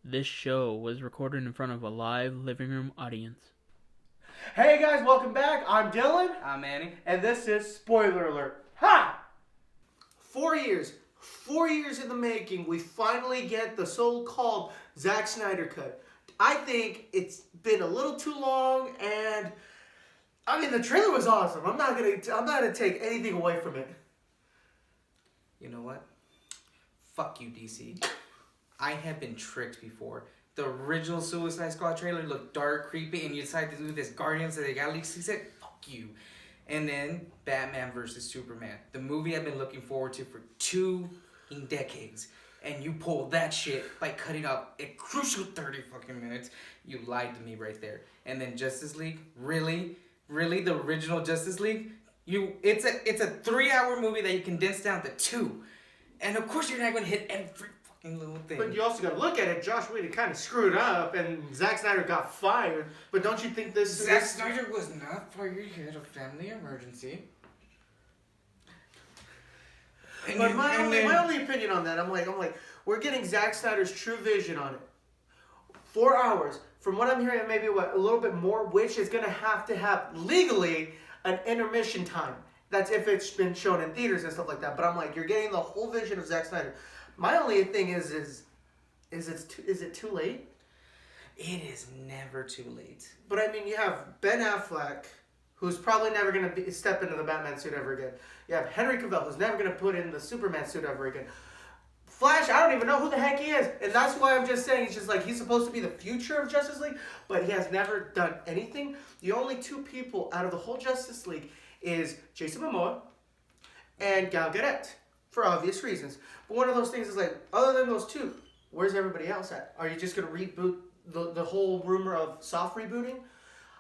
This show was recorded in front of a live living room audience. Hey guys, welcome back. I'm Dylan. I'm Manny. And this is Spoiler Alert. Ha! 4 years. 4 years in the making. We finally get the so-called Zack Snyder cut. I think it's been a little too long, and I mean the trailer was awesome. I'm not gonna take anything away from it. You know what? Fuck you, DC. I have been tricked before. The original Suicide Squad trailer looked dark, creepy, and you decided to do this Guardians of the Galaxy set? Fuck you. And then Batman vs. Superman. The movie I've been looking forward to for 2 decades. And you pulled that shit by cutting off a crucial 30 fucking minutes. You lied to me right there. And then Justice League? Really? Really? The original Justice League? It's a 3-hour movie that you condensed down to 2. And of course you're not going to hit every fucking little thing. But you also got to look at it. Josh Whedon kind of screwed up, and Zack Snyder got fired. But don't you think this... Zack Snyder was not fired. He had a family emergency. But my only opinion on that, I'm like, we're getting Zack Snyder's true vision on it. 4 hours. From what I'm hearing, maybe a little bit more, which is going to have legally an intermission time. That's if it's been shown in theaters and stuff like that. But I'm like, you're getting the whole vision of Zack Snyder. My only thing is it too late? It is never too late. But I mean, you have Ben Affleck, who's probably never going to step into the Batman suit ever again. You have Henry Cavill, who's never going to put in the Superman suit ever again. Flash, I don't even know who the heck he is. And that's why I'm just saying, it's just like, he's supposed to be the future of Justice League, but he has never done anything. The only 2 people out of the whole Justice League is Jason Momoa and Gal Gadot, for obvious reasons. But one of those things is like, other than those 2, where's everybody else at? Are you just going to reboot the whole rumor of soft rebooting?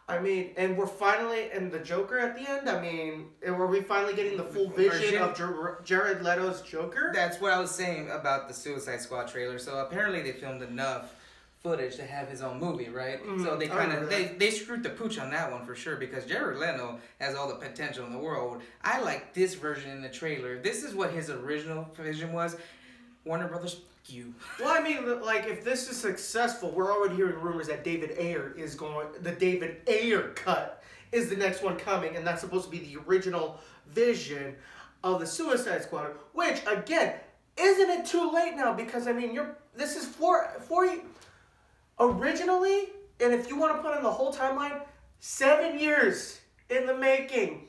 I mean, and we're finally in the Joker at the end. I mean, were we finally getting the full vision of Jared Leto's Joker? That's what I was saying about the Suicide Squad trailer. So apparently they filmed enough footage to have his own movie, right? So they kind of they screwed the pooch on that one for sure, because Jared Leto has all the potential in the world. I like this version in the trailer. This is what his original vision was. Warner Brothers, you. Well, I mean, like, if this is successful, we're already hearing rumors that the David Ayer cut is the next one coming, and that's supposed to be the original vision of the Suicide Squad, which, again, isn't it too late now? Because, I mean, this is for originally, and if you want to put in the whole timeline, 7 years in the making.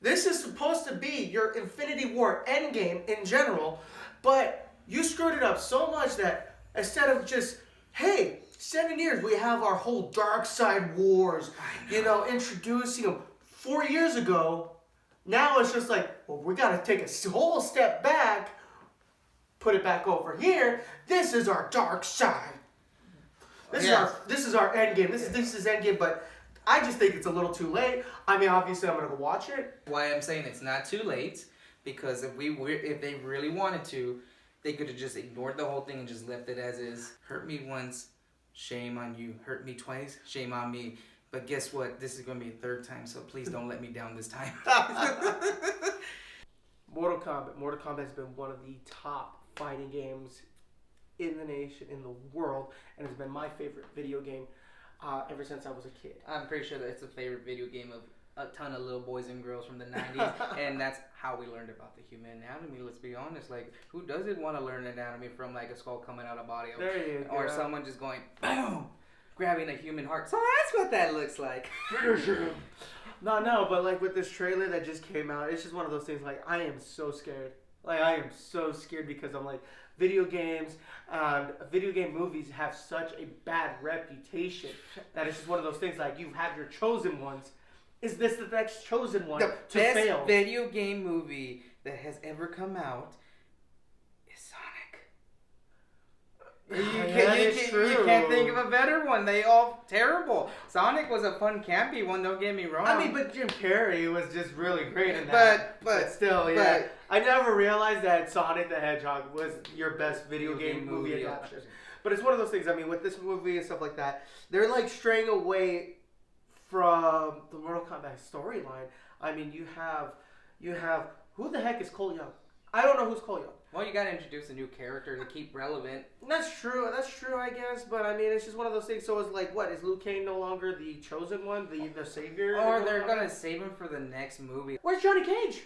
This is supposed to be your Infinity War Endgame in general, but you screwed it up so much that instead of just, hey, 7 years, we have our whole Dark Side Wars, introducing them 4 years ago. Now it's just like, well, we got to take a whole step back, put it back over here. This is our Dark Side. This is our Endgame. This is Endgame, but I just think it's a little too late. I mean, obviously, I'm going to go watch it. Why I'm saying it's not too late, because if they really wanted to, they could have just ignored the whole thing and just left it as is. Hurt me once, shame on you. Hurt me twice, shame on me. But guess what? This is going to be a 3rd time, so please don't let me down this time. Mortal Kombat. Mortal Kombat has been one of the top fighting games in the nation, in the world, and has been my favorite video game ever since I was a kid. I'm pretty sure that it's a favorite video game of a ton of little boys and girls from the 90s, and that's how we learned about the human anatomy. Let's be honest, like, who doesn't want to learn anatomy from, like, a skull coming out of body, or someone just going boom, grabbing a human heart? So that's what that looks like. No, but like with this trailer that just came out, it's just one of those things. Like, I am so scared. Like, I am so scared because I'm like, video games and video game movies have such a bad reputation that it's just one of those things. Like, you have your chosen ones. Is this the next chosen one to fail? The best video game movie that has ever come out is Sonic. You can't think of a better one. They all terrible. Sonic was a fun, campy one, don't get me wrong. I mean, but Jim Carrey was just really great in that. But still, yeah. I never realized that Sonic the Hedgehog was your best video game movie adaptation. But it's one of those things, I mean, with this movie and stuff like that, they're like straying away from the Mortal Kombat storyline. I mean, you have who the heck is Cole Young? I don't know who's Cole Young. Well, you gotta introduce a new character to keep relevant. That's true, I guess, but I mean, it's just one of those things. So it's like, what, is Liu Kang no longer the chosen one, the savior? Or they're gonna save him for the next movie. Where's Johnny Cage?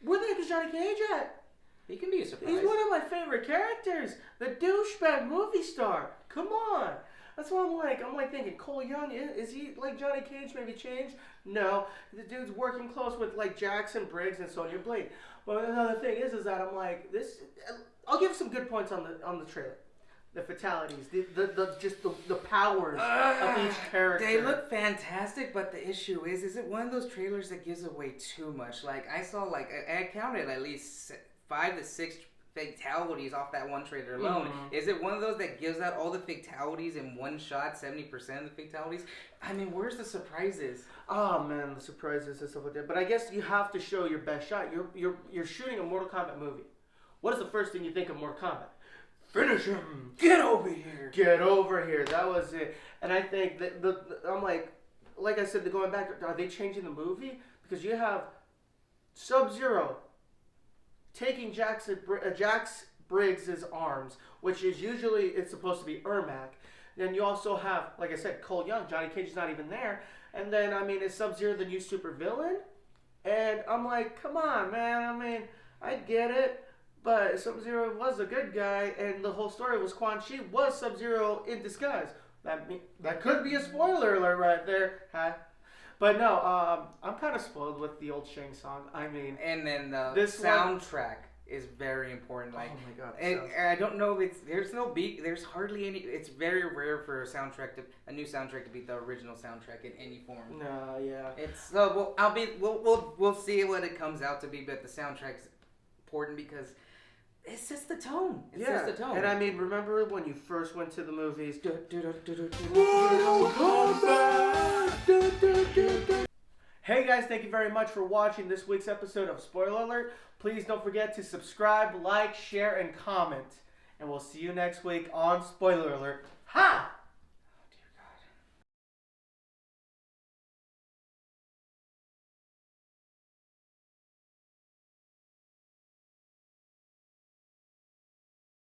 Where the heck is Johnny Cage at? He can be a surprise. He's one of my favorite characters. The douchebag movie star. Come on. That's what I'm like thinking, Cole Young, is he like Johnny Cage, maybe changed? No. The dude's working close with like Jackson Briggs and Sonya Blade. But another thing is that I'm like, I'll give some good points on the trailer. The fatalities, the powers of each character. They look fantastic, but the issue is it one of those trailers that gives away too much? Like, I saw, I counted at least 5 to 6 fatalities off that one trailer alone. Mm-hmm. Is it one of those that gives out all the fatalities in one shot, 70% of the fatalities? I mean, where's the surprises? Oh man, the surprises and stuff like that. But I guess you have to show your best shot. You're shooting a Mortal Kombat movie. What is the first thing you think of Mortal Kombat? Finish him! Get over here! Get over here! That was it. And I think that I'm like I said, going back, are they changing the movie? Because you have Sub-Zero taking Jax Briggs' arms, which is usually, it's supposed to be Ermac. Then you also have, like I said, Cole Young. Johnny Cage is not even there. And then, I mean, is Sub-Zero the new supervillain? And I'm like, come on, man. I mean, I get it. But Sub-Zero was a good guy, and the whole story was Quan Chi was Sub-Zero in disguise. That could be a spoiler alert right there. Huh? But no, I'm kind of spoiled with the old Shang song. I mean, and then the soundtrack is very important. Like, oh my god! And I don't know if there's no beat. There's hardly any. It's very rare for a new soundtrack to beat the original soundtrack in any form. No, yeah. It's we'll see what it comes out to be, but the soundtrack's important because it sets the tone. It sets the tone. And I mean, remember when you first went to the movies? Hey guys, thank you very much for watching this week's episode of Spoiler Alert. Please don't forget to subscribe, like, share, and comment. And we'll see you next week on Spoiler Alert. Ha!